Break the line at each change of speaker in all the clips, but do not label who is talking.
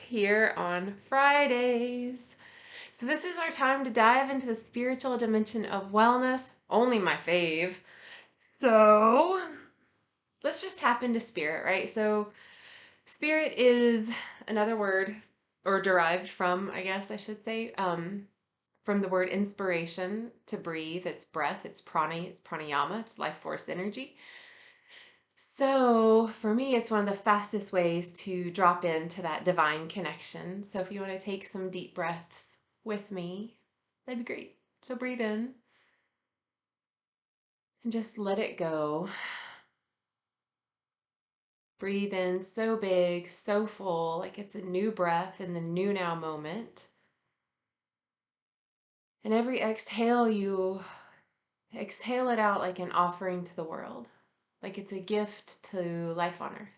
here on Fridays. So, this is our time to dive into the spiritual dimension of wellness, only my fave. So, let's just tap into spirit, right? So, spirit is another word, or derived from, I guess I should say, from the word inspiration, to breathe. It's breath, it's prana, it's pranayama, it's life force energy. So for me, it's one of the fastest ways to drop into that divine connection. So if you want to take some deep breaths with me, that'd be great. So breathe in and just let it go. Breathe in so big, so full, like it's a new breath in the new now moment. And every exhale, you exhale it out like an offering to the world, like it's a gift to life on earth.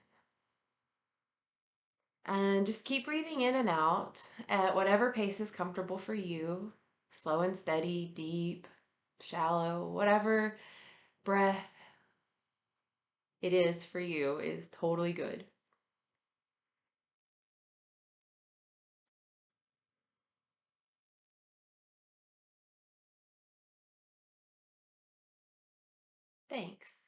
And just keep breathing in and out at whatever pace is comfortable for you. Slow and steady, deep, shallow, whatever breath it is for you is totally good. Thanks.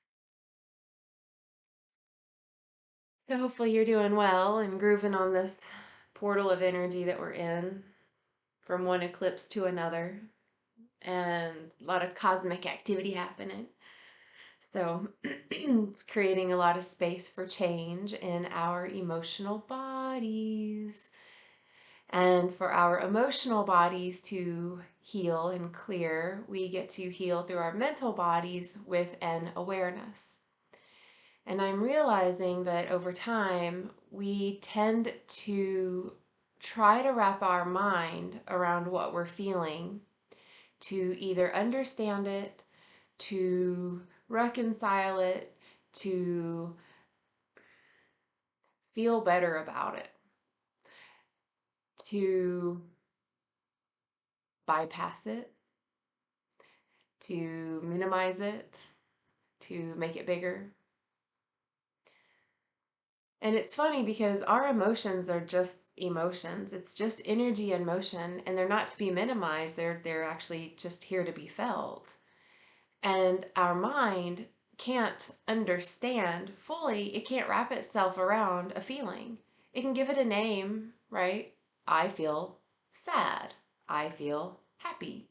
So hopefully you're doing well and grooving on this portal of energy that we're in from one eclipse to another, and a lot of cosmic activity happening. So it's creating a lot of space for change in our emotional bodies. And for our emotional bodies to heal and clear, we get to heal through our mental bodies with an awareness. And I'm realizing that over time, we tend to try to wrap our mind around what we're feeling to either understand it, to reconcile it, to feel better about it, to bypass it, to minimize it, to make it bigger. And it's funny because our emotions are just emotions. It's just energy and motion, and they're not to be minimized. They're actually just here to be felt. And our mind can't understand fully. It can't wrap itself around a feeling. It can give it a name, right? I feel sad. I feel happy.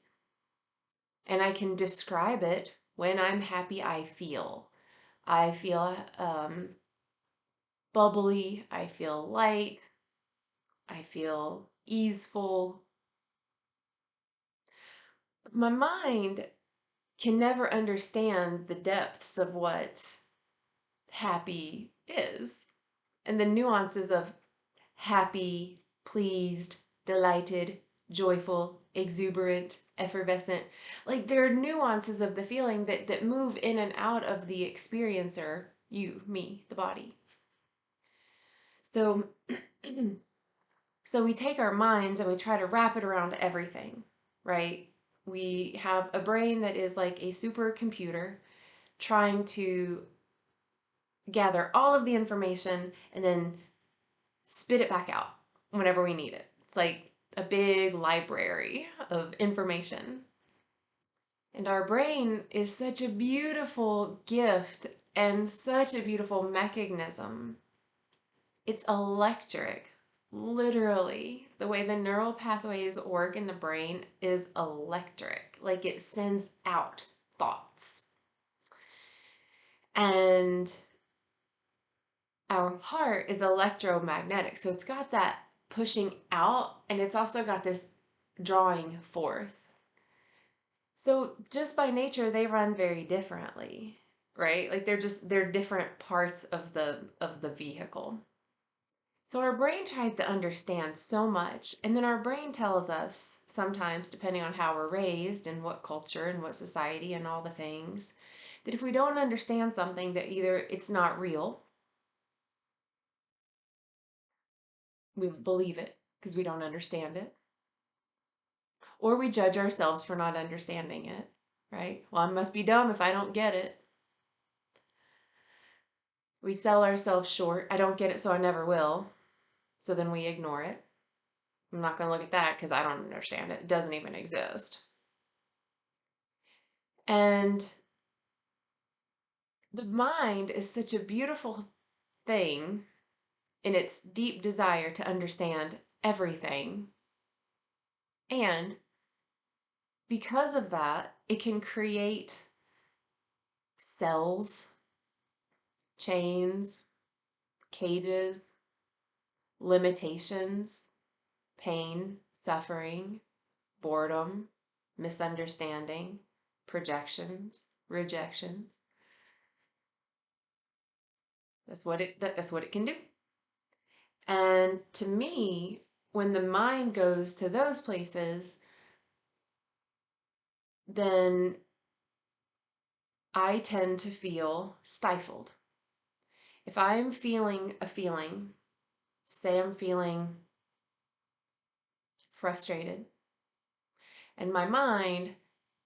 And I can describe it. When I'm happy, I feel. I feel bubbly. I feel light. I feel easeful. My mind can never understand the depths of what happy is and the nuances of happy, pleased, delighted, joyful, exuberant, effervescent. Like there are nuances of the feeling that move in and out of the experiencer, you, me, the body. So so we take our minds and we try to wrap it around everything, right? We have a brain that is like a supercomputer trying to gather all of the information and then spit it back out whenever we need it. It's like a big library of information. And our brain is such a beautiful gift and such a beautiful mechanism. It's electric. Literally, the way the neural pathways work in the brain is electric. Like it sends out thoughts. And our heart is electromagnetic. So it's got that pushing out, and it's also got this drawing forth. So just by nature, they run very differently, right? Like they're different parts of the vehicle. So our brain tries to understand so much, and then our brain tells us sometimes, depending on how we're raised and what culture and what society and all the things, that if we don't understand something, that either it's not real, we don't believe it because we don't understand it, or we judge ourselves for not understanding it, right? Well, I must be dumb if I don't get it. We sell ourselves short. I don't get it, so I never will. So then we ignore it. I'm not going to look at that because I don't understand it. It doesn't even exist. And the mind is such a beautiful thing in its deep desire to understand everything. And because of that, it can create cells, chains, cages, limitations, pain, suffering, boredom, misunderstanding, projections, rejections. That's what it can do. And to me, when the mind goes to those places, then I tend to feel stifled. If I'm feeling a feeling, say I'm feeling frustrated, and my mind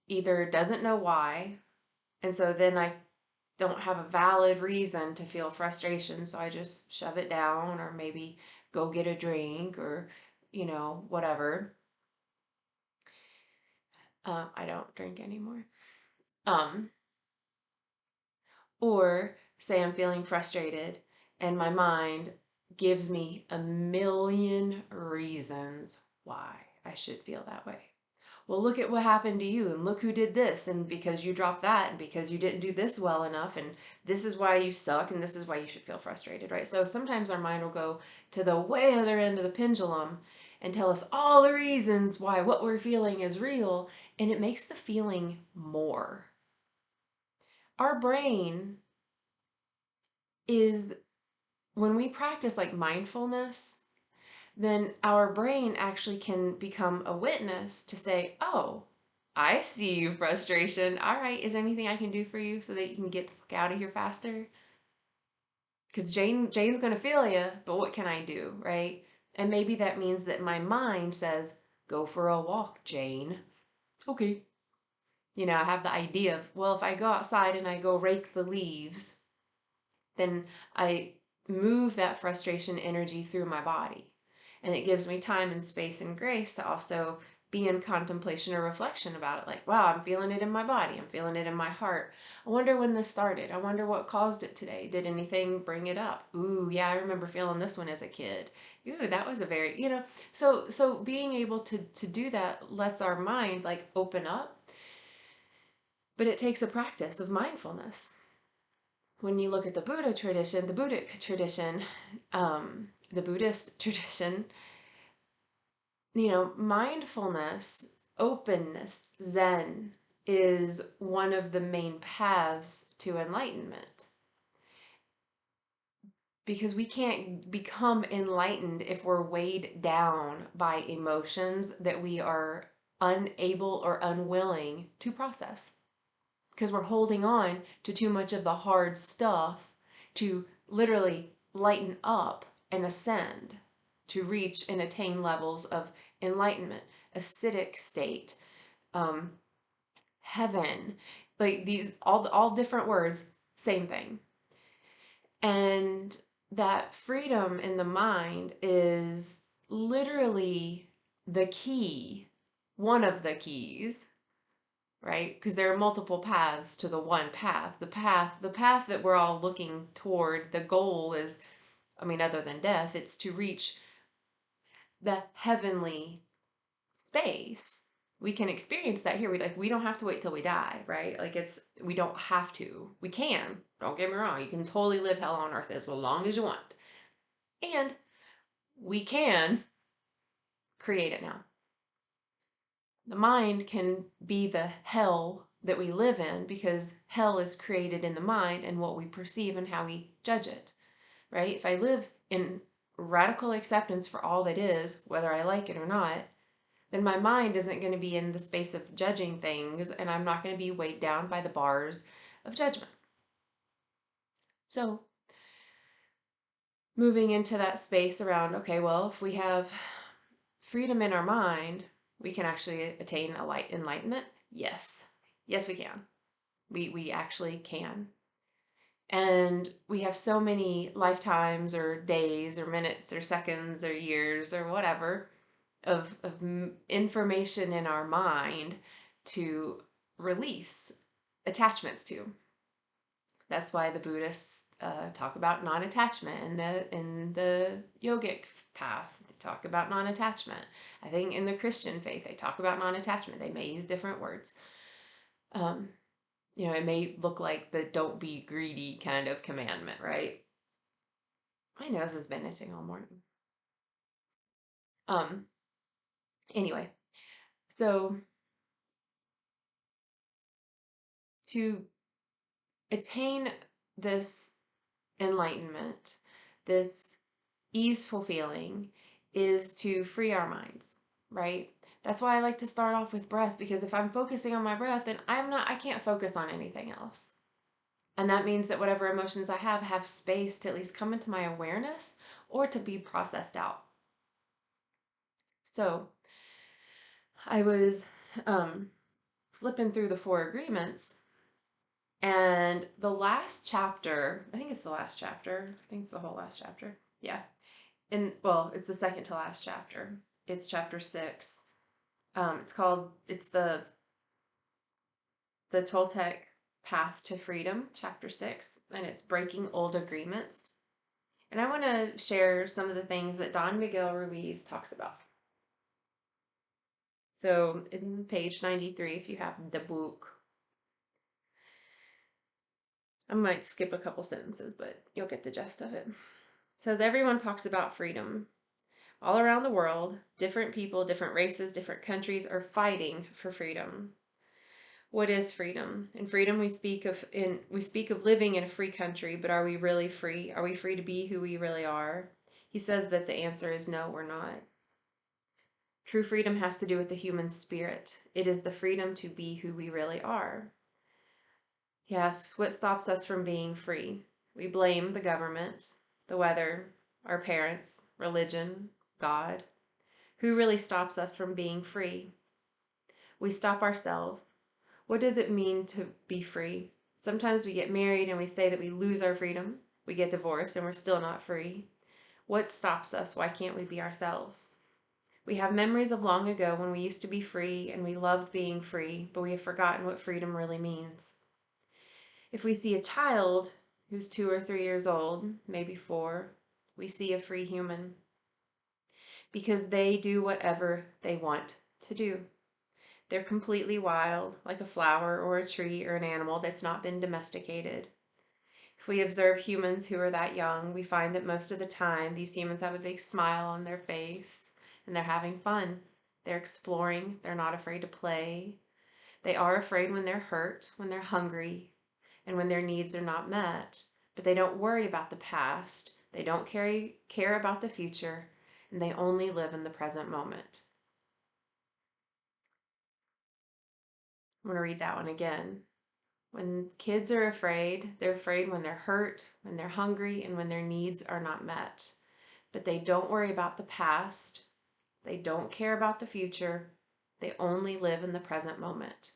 either doesn't know why, and so then I don't have a valid reason to feel frustration, so I just shove it down or maybe go get a drink or, whatever. I don't drink anymore. Um, or say I'm feeling frustrated and my mind gives me a million reasons why I should feel that way. Well, look at what happened to you, and look who did this, and because you dropped that, and because you didn't do this well enough, and this is why you suck, and this is why you should feel frustrated, right? So sometimes our mind will go to the way other end of the pendulum and tell us all the reasons why what we're feeling is real, and it makes the feeling more. Our brain is, when we practice like mindfulness, then our brain actually can become a witness to say, oh, I see you, frustration. All right, is there anything I can do for you so that you can get the fuck out of here faster? Because Jane's going to feel you, but what can I do, right? And maybe that means that my mind says, go for a walk, Jane. Okay. I have the idea of, well, if I go outside and I go rake the leaves, then I move that frustration energy through my body. And it gives me time and space and grace to also be in contemplation or reflection about it. Like, wow, I'm feeling it in my body. I'm feeling it in my heart. I wonder when this started. I wonder what caused it today. Did anything bring it up? Ooh, yeah, I remember feeling this one as a kid. Ooh, that was a very, so being able to do that lets our mind like open up. But it takes a practice of mindfulness. When you look at the Buddha tradition, the Buddhic tradition, the Buddhist tradition, mindfulness, openness, Zen is one of the main paths to enlightenment. Because we can't become enlightened if we're weighed down by emotions that we are unable or unwilling to process. Because we're holding on to too much of the hard stuff to literally lighten up and ascend, to reach and attain levels of enlightenment, acidic state, heaven, like these all different words, same thing. And that freedom in the mind is literally the key, one of the keys, right? Because there are multiple paths to the one path. The path that we're all looking toward, the goal is, other than death, it's to reach the heavenly space. We can experience that here. We don't have to wait till we die, right? We don't have to. We can. Don't get me wrong. You can totally live hell on earth as long as you want. And we can create it now. The mind can be the hell that we live in because hell is created in the mind and what we perceive and how we judge it, right? If I live in radical acceptance for all that is, whether I like it or not, then my mind isn't going to be in the space of judging things and I'm not going to be weighed down by the bars of judgment. So, moving into that space around, okay, well, if we have freedom in our mind, we can actually attain enlightenment. Yes, we can. We actually can. And we have so many lifetimes or days or minutes or seconds or years or whatever of information in our mind to release attachments to. That's why the Buddhists talk about non-attachment, and in the yogic path they talk about non-attachment. I think in the Christian faith they talk about non-attachment. They may use different words. Um, it may look like the "don't be greedy" kind of commandment, right? My nose has been itching all morning. Um, anyway, so to attain this enlightenment, this easeful feeling, is to free our minds, right? That's why I like to start off with breath, because if I'm focusing on my breath, then I can't focus on anything else. And that means that whatever emotions I have space to at least come into my awareness or to be processed out. So I was flipping through the Four Agreements, and the last chapter, I think it's the last chapter, I think it's the whole last chapter. Yeah. Well, it's the second to last chapter. It's chapter 6. It's the Toltec Path to Freedom, chapter 6, and it's breaking old agreements. And I want to share some of the things that Don Miguel Ruiz talks about. So in page 93, if you have the book, I might skip a couple sentences, but you'll get the gist of it. It says everyone talks about freedom. All around the world, different people, different races, different countries are fighting for freedom. What is freedom? In freedom we speak of living in a free country, but are we really free? Are we free to be who we really are? He says that the answer is no, we're not. True freedom has to do with the human spirit. It is the freedom to be who we really are. He asks, what stops us from being free? We blame the government, the weather, our parents, religion, God. Who really stops us from being free? We stop ourselves. What did it mean to be free? Sometimes we get married and we say that we lose our freedom. We get divorced and we're still not free. What stops us? Why can't we be ourselves? We have memories of long ago when we used to be free and we loved being free, but we have forgotten what freedom really means. If we see a child who's 2 or 3 years old, maybe 4, we see a free human because they do whatever they want to do. They're completely wild, like a flower or a tree or an animal that's not been domesticated. If we observe humans who are that young, we find that most of the time these humans have a big smile on their face and they're having fun. They're exploring, they're not afraid to play. They are afraid when they're hurt, when they're hungry, and when their needs are not met, but they don't worry about the past, they don't care about the future, and they only live in the present moment. I'm going to read that one again. When kids are afraid, they're afraid when they're hurt, when they're hungry, and when their needs are not met. But they don't worry about the past. They don't care about the future. They only live in the present moment.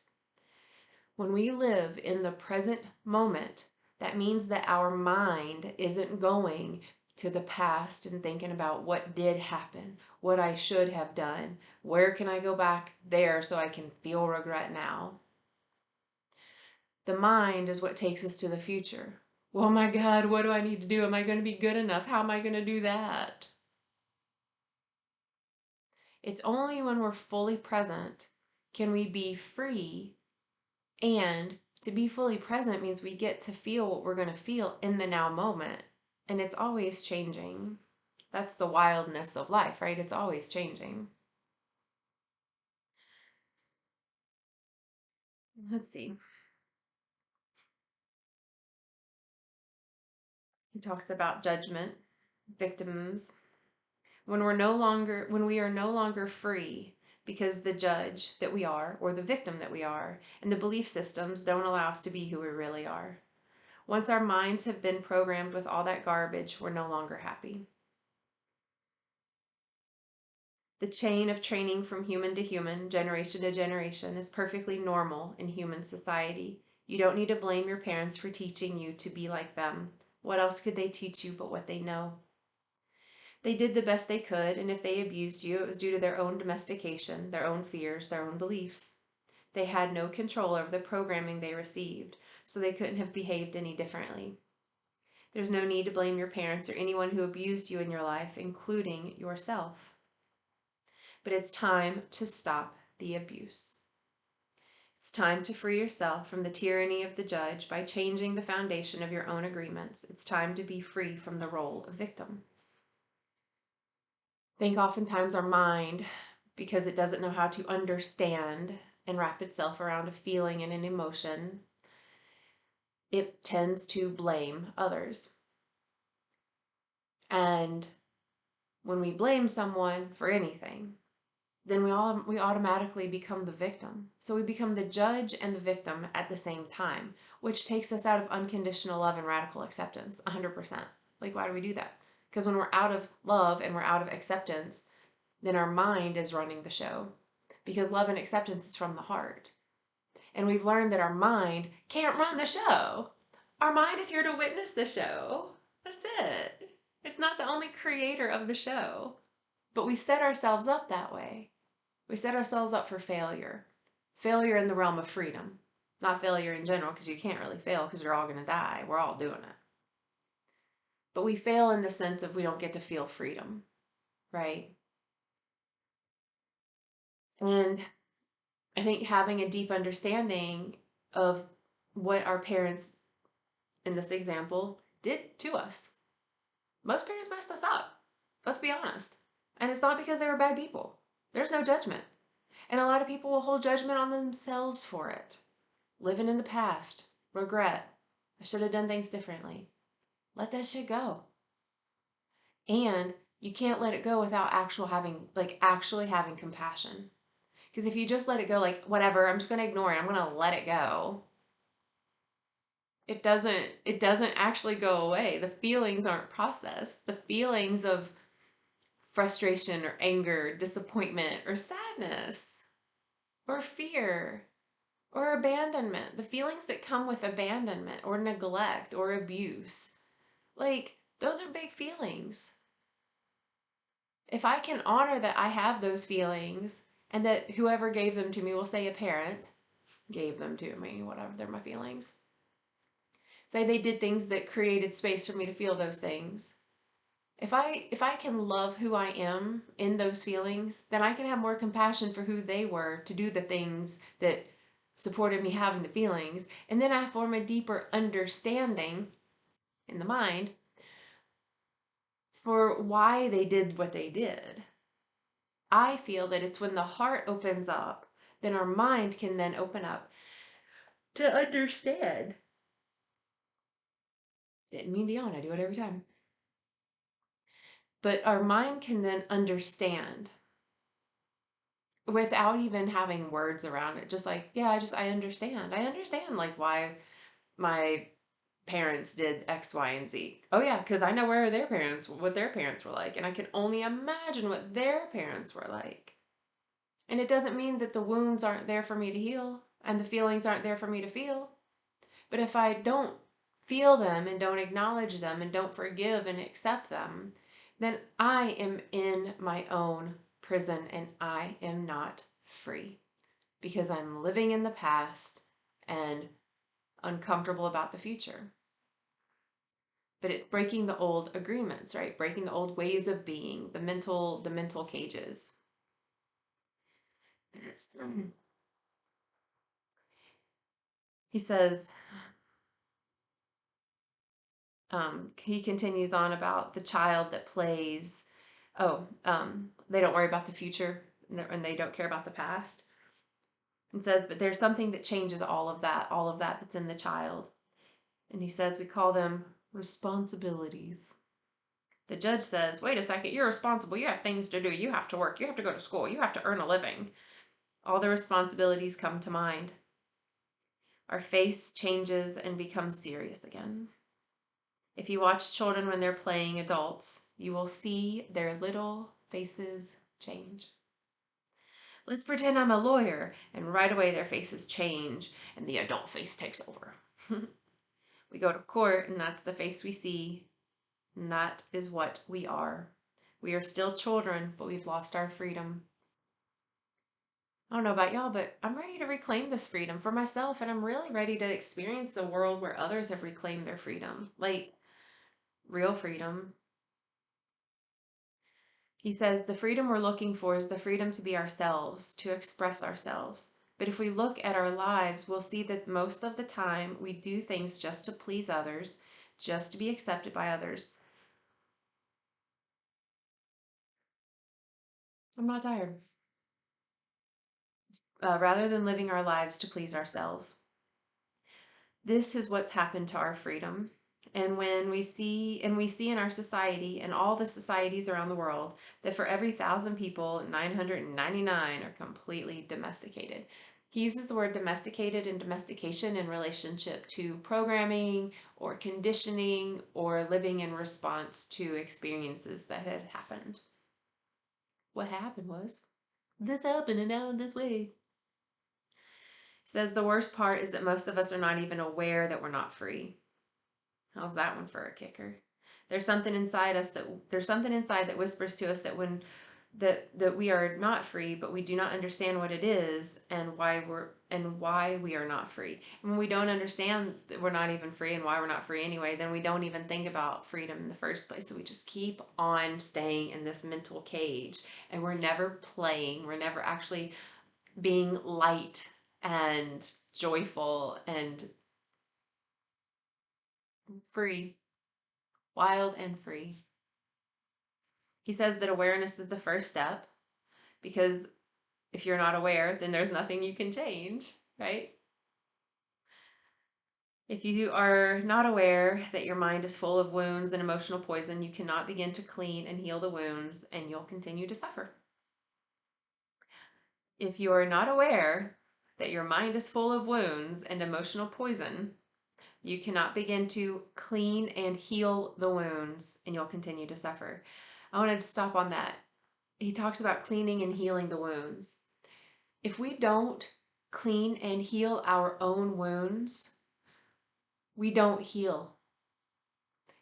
When we live in the present moment, that means that our mind isn't going to the past and thinking about what did happen, what I should have done, where can I go back there so I can feel regret now. The mind is what takes us to the future. Well, my God, what do I need to do? Am I going to be good enough? How am I going to do that? It's only when we're fully present can we be free, and to be fully present means we get to feel what we're going to feel in the now moment, and it's always changing. That's the wildness of life, right? It's always changing. Let's see. He talked about judgment, victims, when we are no longer free because the judge that we are or the victim that we are and the belief systems don't allow us to be who we really are. Once our minds have been programmed with all that garbage, we're no longer happy. The chain of training from human to human, generation to generation, is perfectly normal in human society. You don't need to blame your parents for teaching you to be like them. What else could they teach you but what they know? They did the best they could, and if they abused you, it was due to their own domestication, their own fears, their own beliefs. They had no control over the programming they received, so they couldn't have behaved any differently. There's no need to blame your parents or anyone who abused you in your life, including yourself. But it's time to stop the abuse. It's time to free yourself from the tyranny of the judge by changing the foundation of your own agreements. It's time to be free from the role of victim. I think oftentimes our mind, because it doesn't know how to understand and wrap itself around a feeling and an emotion, it tends to blame others. And when we blame someone for anything, then we automatically become the victim. So we become the judge and the victim at the same time, which takes us out of unconditional love and radical acceptance, 100%. Like, why do we do that? Because when we're out of love and we're out of acceptance, then our mind is running the show. Because love and acceptance is from the heart. And we've learned that our mind can't run the show. Our mind is here to witness the show. That's it. It's not the only creator of the show. But we set ourselves up that way. We set ourselves up for failure. Failure in the realm of freedom. Not failure in general, because you can't really fail because you're all going to die. We're all doing it. But we fail in the sense of we don't get to feel freedom, right? And I think having a deep understanding of what our parents, in this example, did to us. Most parents messed us up. Let's be honest. And it's not because they were bad people. There's no judgment. And a lot of people will hold judgment on themselves for it. Living in the past, regret. I should have done things differently. Let that shit go. And you can't let it go without actually having compassion. Because if you just let it go, like, whatever, I'm just going to ignore it, I'm going to let it go, it doesn't actually go away. The feelings aren't processed. The feelings of frustration or anger, disappointment or sadness or fear or abandonment, the feelings that come with abandonment or neglect or abuse, like, those are big feelings. If I can honor that I have those feelings and that whoever gave them to me, will say a parent gave them to me, whatever, they're my feelings. Say they did things that created space for me to feel those things. If I can love who I am in those feelings, then I can have more compassion for who they were to do the things that supported me having the feelings. And then I form a deeper understanding in the mind for why they did what they did. I feel that it's when the heart opens up, then our mind can then open up to understand. Didn't mean to yawn, I do it every time. But our mind can then understand without even having words around it. Just like, yeah, I understand. I understand like why my parents did X, Y, and Z. Oh yeah, because I know what their parents were like, and I can only imagine what their parents were like. And it doesn't mean that the wounds aren't there for me to heal and the feelings aren't there for me to feel. But if I don't feel them and don't acknowledge them and don't forgive and accept them, then I am in my own prison and I am not free because I'm living in the past and uncomfortable about the future. But it's breaking the old agreements, right? Breaking the old ways of being, the mental cages. He says, he continues on about the child that plays, they don't worry about the future and they don't care about the past. And says, but there's something that changes all of that that's in the child. And he says, we call them responsibilities. The judge says, wait a second, you're responsible. You have things to do. You have to work. You have to go to school. You have to earn a living. All the responsibilities come to mind. Our face changes and becomes serious again. If you watch children when they're playing adults, you will see their little faces change. Let's pretend I'm a lawyer. And right away their faces change and the adult face takes over. We go to court and that's the face we see. And that is what we are. We are still children, but we've lost our freedom. I don't know about y'all, but I'm ready to reclaim this freedom for myself, and I'm really ready to experience a world where others have reclaimed their freedom, like real freedom. He says the freedom we're looking for is the freedom to be ourselves, to express ourselves. But if we look at our lives, we'll see that most of the time we do things just to please others, just to be accepted by others. I'm not tired. Rather than living our lives to please ourselves. This is what's happened to our freedom. And when we see in our society and all the societies around the world that for every 1,000 people, 999 are completely domesticated. He uses the word domesticated and domestication in relationship to programming or conditioning or living in response to experiences that had happened. What happened was, this happened and now this way. Says the worst part is that most of us are not even aware that we're not free. How's that one for a kicker? There's something inside that whispers to us that that we are not free, but we do not understand what it is and why we are not free. And when we don't understand that we're not even free and why we're not free anyway, then we don't even think about freedom in the first place. So we just keep on staying in this mental cage, and we're never playing. We're never actually being light and joyful and free, wild and free. He says that awareness is the first step because if you're not aware, then there's nothing you can change, right? If you are not aware that your mind is full of wounds and emotional poison, you cannot begin to clean and heal the wounds, and you'll continue to suffer. If you are not aware that your mind is full of wounds and emotional poison, you cannot begin to clean and heal the wounds, and you'll continue to suffer. I wanted to stop on that. He talks about cleaning and healing the wounds. If we don't clean and heal our own wounds, we don't heal.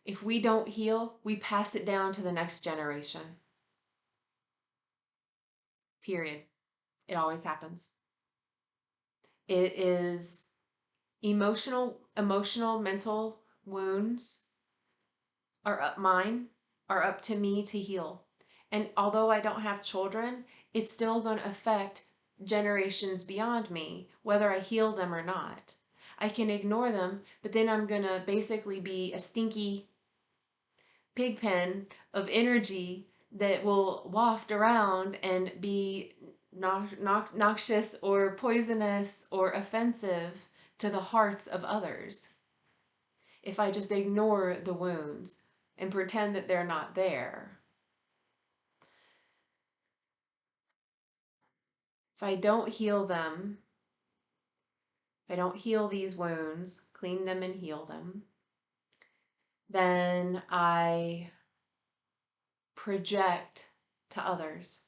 If we don't heal, we pass it down to the next generation. Period. It always happens. It is emotional, mental wounds mine are up to me to heal. And although I don't have children, it's still going to affect generations beyond me, whether I heal them or not. I can ignore them, but then I'm going to basically be a stinky pig pen of energy that will waft around and be noxious or poisonous or offensive to the hearts of others if I just ignore the wounds and pretend that they're not there. If I don't heal them, if I don't heal these wounds, clean them and heal them, then I project to others,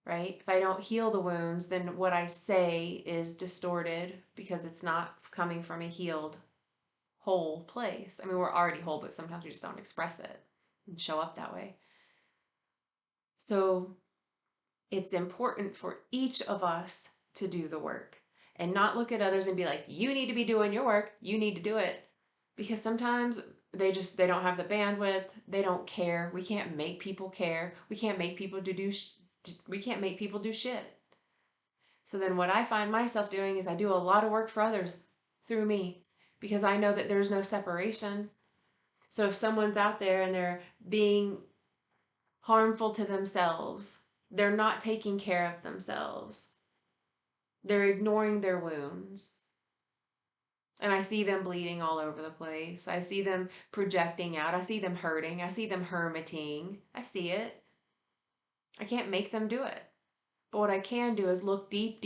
right? If I don't heal the wounds, then what I say is distorted because it's not coming from a healed, whole place. I mean, we're already whole, but sometimes we just don't express it and show up that way. So it's important for each of us to do the work and not look at others and be like, you need to be doing your work, you need to do it. Because sometimes they don't have the bandwidth, they don't care. We can't make people care. We can't make people do shit. So then what I find myself doing is I do a lot of work for others through me because I know that there's no separation. So if someone's out there and they're being harmful to themselves, they're not taking care of themselves. They're ignoring their wounds. And I see them bleeding all over the place. I see them projecting out. I see them hurting. I see them hermiting. I see it. I can't make them do it. But what I can do is look deeper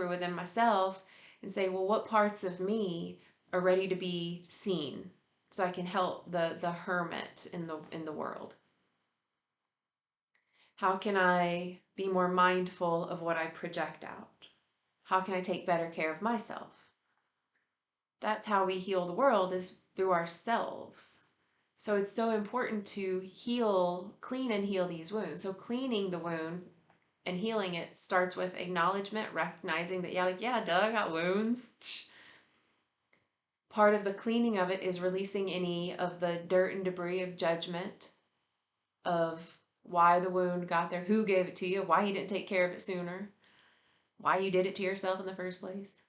within myself and say, well, what parts of me are ready to be seen so I can help the hermit in the world? How can I be more mindful of what I project out? How can I take better care of myself? That's how we heal the world, is through ourselves. So it's so important to heal, clean and heal these wounds. So cleaning the wound and healing it starts with acknowledgement, recognizing that, yeah, duh, I got wounds. Part of the cleaning of it is releasing any of the dirt and debris of judgment, of why the wound got there, who gave it to you, why you didn't take care of it sooner, why you did it to yourself in the first place.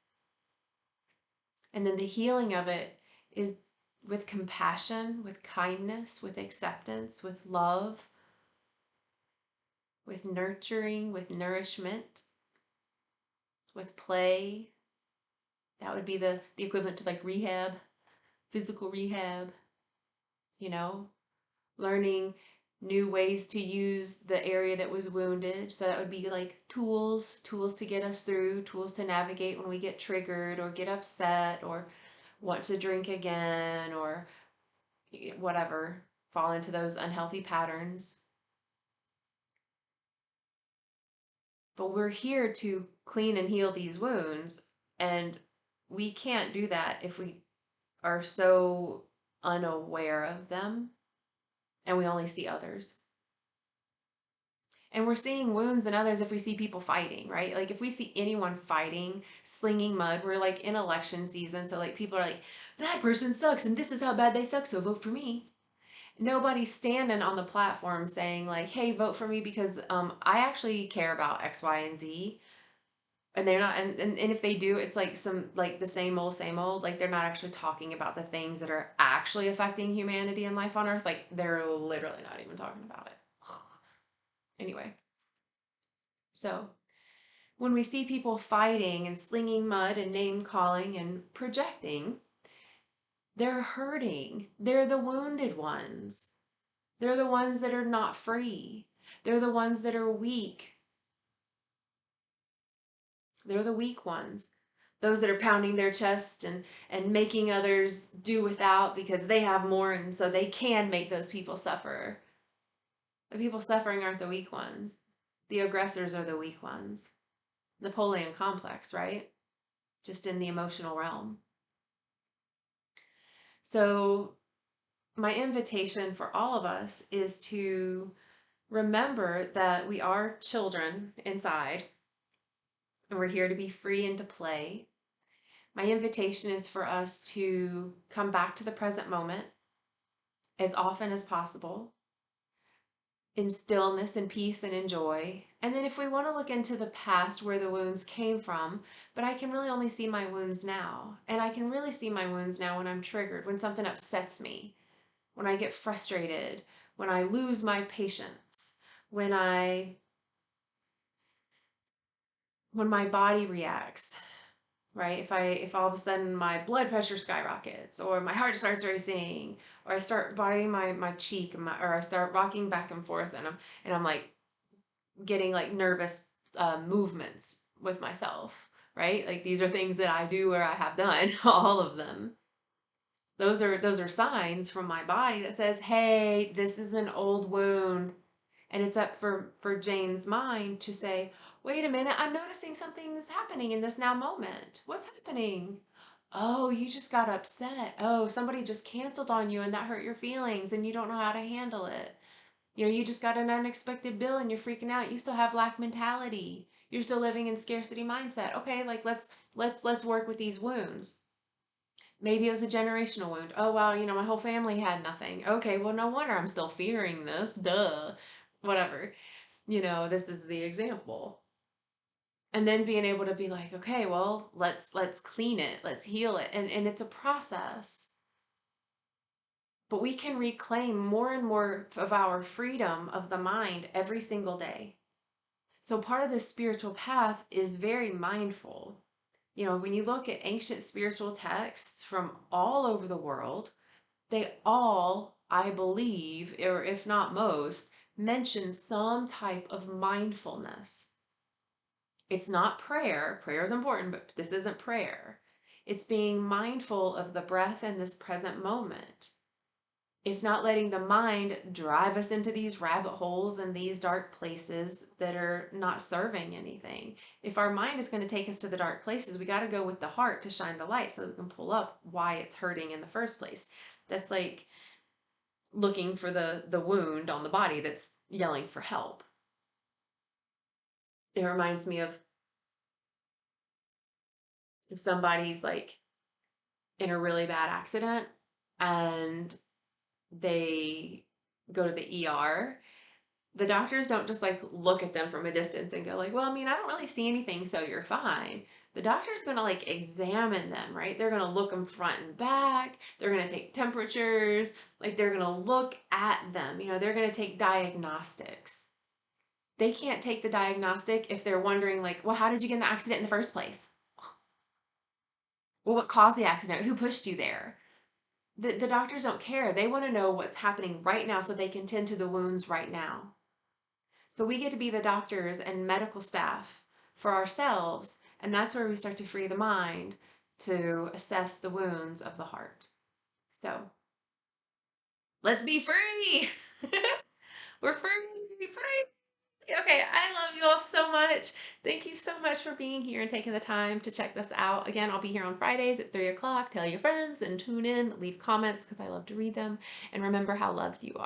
And then the healing of it is with compassion, with kindness, with acceptance, with love, with nurturing, with nourishment, with play. That would be the equivalent to like rehab, physical rehab, you know, learning new ways to use the area that was wounded. So that would be like tools to get us through, tools to navigate when we get triggered or get upset or want to drink again or whatever, fall into those unhealthy patterns. But we're here to clean and heal these wounds, and we can't do that if we are so unaware of them and we only see others. And we're seeing wounds in others if we see people fighting, right? Like if we see anyone fighting, slinging mud, we're like in election season. So like people are like, that person sucks and this is how bad they suck, so vote for me. Nobody's standing on the platform saying like, hey, vote for me because I actually care about X, Y, and Z. And they're not, and if they do, it's like some, like the same old, like they're not actually talking about the things that are actually affecting humanity and life on Earth. Like they're literally not even talking about it. Anyway, so when we see people fighting and slinging mud and name calling and projecting, they're hurting. They're the wounded ones. They're the ones that are not free. They're the ones that are weak. They're the weak ones. Those that are pounding their chest and making others do without because they have more and so they can make those people suffer. The people suffering aren't the weak ones. The aggressors are the weak ones. Napoleon complex, right? Just in the emotional realm. So my invitation for all of us is to remember that we are children inside and we're here to be free and to play. My invitation is for us to come back to the present moment as often as possible in stillness and peace and in joy. And then if we want to look into the past where the wounds came from, but I can really only see my wounds now. And I can really see my wounds now when I'm triggered, when something upsets me, when I get frustrated, when I lose my patience, when my body reacts, right? If all of a sudden my blood pressure skyrockets or my heart starts racing or I start biting my cheek or I start rocking back and forth and I'm like getting like nervous movements with myself, right? Like these are things that I do or I have done, all of them. Those are signs from my body that says, hey, this is an old wound. And it's up for Jane's mind to say, wait a minute, I'm noticing something's happening in this now moment. What's happening? Oh, you just got upset. Oh, somebody just canceled on you and that hurt your feelings and you don't know how to handle it. You know, you just got an unexpected bill and you're freaking out. You still have lack mentality. You're still living in scarcity mindset. Okay, like let's work with these wounds. Maybe it was a generational wound. Oh, well, my whole family had nothing. Okay, well, no wonder I'm still fearing this. Duh. Whatever. This is the example. And then being able to be like, okay, well, let's clean it. Let's heal it. And it's a process. But we can reclaim more and more of our freedom of the mind every single day. So part of this spiritual path is very mindful. When you look at ancient spiritual texts from all over the world, they all, I believe, or if not most, mention some type of mindfulness. It's not prayer. Prayer is important, but this isn't prayer. It's being mindful of the breath in this present moment. It's not letting the mind drive us into these rabbit holes and these dark places that are not serving anything. If our mind is going to take us to the dark places, we got to go with the heart to shine the light so that we can pull up why it's hurting in the first place. That's like looking for the wound on the body that's yelling for help. It reminds me of if somebody's like in a really bad accident and they go to the ER, the doctors don't just like look at them from a distance and go like, well, I mean, I don't really see anything, so you're fine. The doctor's going to like examine them, right? They're going to look them front and back. They're going to take temperatures. Like they're going to look at them. They're going to take diagnostics. They can't take the diagnostic if they're wondering like, well, how did you get in the accident in the first place? Well, what caused the accident? Who pushed you there? The doctors don't care. They want to know what's happening right now so they can tend to the wounds right now. So we get to be the doctors and medical staff for ourselves, and that's where we start to free the mind to assess the wounds of the heart. So let's be free. We're free, free. Okay, I love you all so much. Thank you so much for being here and taking the time to check this out. Again, I'll be here on Fridays at 3 o'clock. Tell your friends and tune in, leave comments because I love to read them, and remember how loved you are.